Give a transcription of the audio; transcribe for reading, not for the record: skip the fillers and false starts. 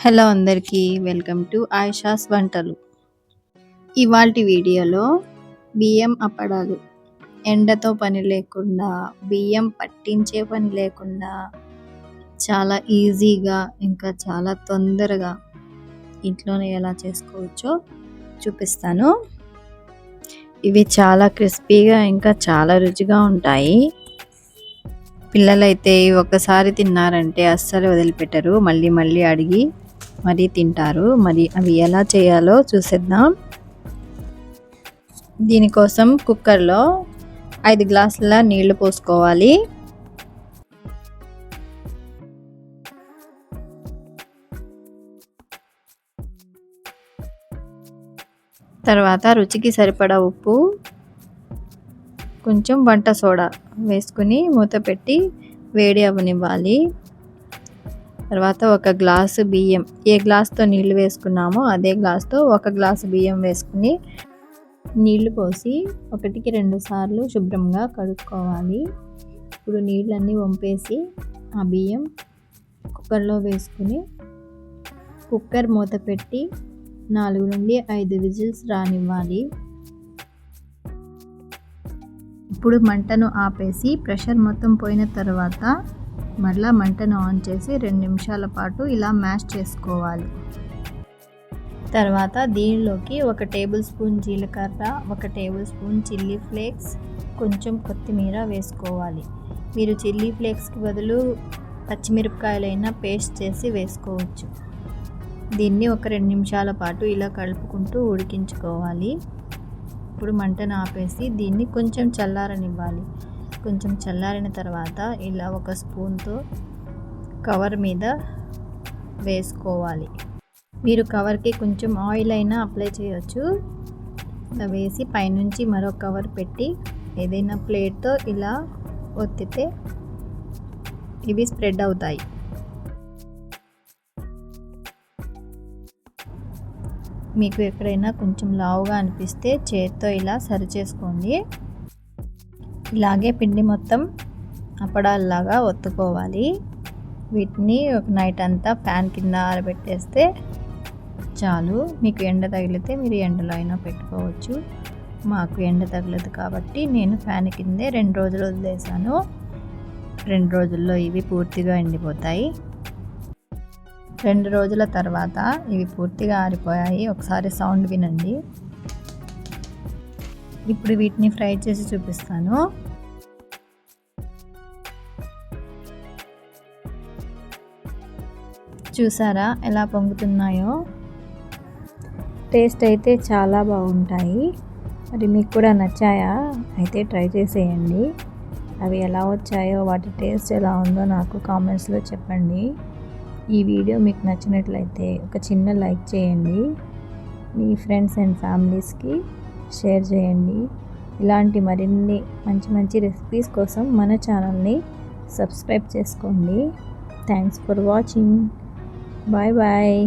Hello అందరికీ welcome to Ayesha's వంటలు. ఇవాల్టి వీడియోలో బియ్యం అప్పడాలు ఎండతో పని లేకుండా, బియ్యం పట్టించే పని లేకుండా చాలా ఈజీగా ఇంకా చాలా తొందరగా ఇంట్లోనే ఎలా చేసుకోవచ్చో చూపిస్తాను. ఇవి చాలా క్రిస్పీగా ఇంకా చాలా రుచిగా ఉంటాయి. పిల్లలైతే ఒక్కసారి తిన్నారంటే అస్సలు వదిలిపెట్టరు, మళ్ళీ మళ్ళీ అడిగి మరీ తింటారు. మరి అవి ఎలా చేయాలో చూసేద్దాం. దీనికోసం కుక్కర్లో 5 గ్లాసుల నీళ్లు పోసుకోవాలి. తర్వాత రుచికి సరిపడా ఉప్పు, కొంచెం వంట సోడా వేసుకుని మూత పెట్టి వేడి అవ్వనివ్వాలి. తర్వాత 1 గ్లాసు బియ్యం, ఏ గ్లాస్తో నీళ్లు వేసుకున్నామో అదే గ్లాస్తో 1 గ్లాసు బియ్యం వేసుకుని నీళ్లు పోసి 1కి 2 సార్లు శుభ్రంగా కడుక్కోవాలి. ఇప్పుడు నీళ్ళన్నీ వంపేసి ఆ బియ్యం కుక్కర్లో వేసుకుని కుక్కర్ మూత పెట్టి 4 నుండి 5 విజిల్స్ రానివ్వాలి. ఇప్పుడు మంటను ఆపేసి ప్రెషర్ మొత్తం పోయిన తర్వాత మళ్ళీ మంటను ఆన్ చేసి 2 నిమిషాల పాటు ఇలా మ్యాష్ చేసుకోవాలి. తర్వాత దీనిలోకి 1 టేబుల్ స్పూన్ జీలకర్ర, 1 టేబుల్ స్పూన్ చిల్లీ ఫ్లేక్స్, కొంచెం కొత్తిమీర వేసుకోవాలి. మీరు చిల్లీ ఫ్లేక్స్కి బదులు పచ్చిమిరపకాయలైనా పేస్ట్ చేసి వేసుకోవచ్చు. దీన్ని 1-2 నిమిషాల పాటు ఇలా కలుపుకుంటూ ఉడికించుకోవాలి. ఇప్పుడు మంటను ఆపేసి దీన్ని కొంచెం చల్లారనివ్వాలి. కొంచెం చల్లారిన తర్వాత ఇలా 1 స్పూన్తో కవర్ మీద వేసుకోవాలి. మీరు కవర్కి కొంచెం ఆయిల్ అయినా అప్లై చేయొచ్చు. ఇలా వేసి పైనుంచి మరో కవర్ పెట్టి ఏదైనా ప్లేట్తో ఇలా ఒత్తితే ఇవి స్ప్రెడ్ అవుతాయి. మీకు ఎక్కడైనా కొంచెం లావుగా అనిపిస్తే చేత్తో ఇలా సరి చేసుకోండి. ఇలాగే పిండి మొత్తం అప్పడాల్లాగా ఒత్తుకోవాలి. వీటిని ఒక నైట్ అంతా ఫ్యాన్ కింద ఆరబెట్టేస్తే చాలు. మీకు ఎండ తగిలితే మీరు ఎండలో అయినా పెట్టుకోవచ్చు. మాకు ఎండ తగలదు కాబట్టి నేను ఫ్యాన్ కిందే 2 రోజులు వదిలేసాను. 2 రోజుల్లో ఇవి పూర్తిగా ఎండిపోతాయి. 2 రోజుల తర్వాత ఇవి పూర్తిగా ఆరిపోయాయి. ఒకసారి సౌండ్ వినండి. ఇప్పుడు వీటిని ఫ్రై చేసి చూపిస్తాను. చూసారా ఎలా పొంగుతున్నాయో? టేస్ట్ అయితే చాలా బాగుంటాయి. మరి మీకు కూడా నచ్చాయా? అయితే ట్రై చేసేయండి. అవి ఎలా వచ్చాయో, వాటి టేస్ట్ ఎలా ఉందో నాకు కామెంట్స్లో చెప్పండి. ఈ వీడియో మీకు నచ్చినట్లయితే ఒక చిన్న లైక్ చేయండి. మీ ఫ్రెండ్స్ అండ్ ఫ్యామిలీస్కి షేర్ చేయండి. ఇలాంటి మరిన్ని మంచి రెసిపీస్ కోసం మన ఛానల్ని సబ్స్క్రైబ్ చేసుకోండి. Thanks for watching. Bye bye.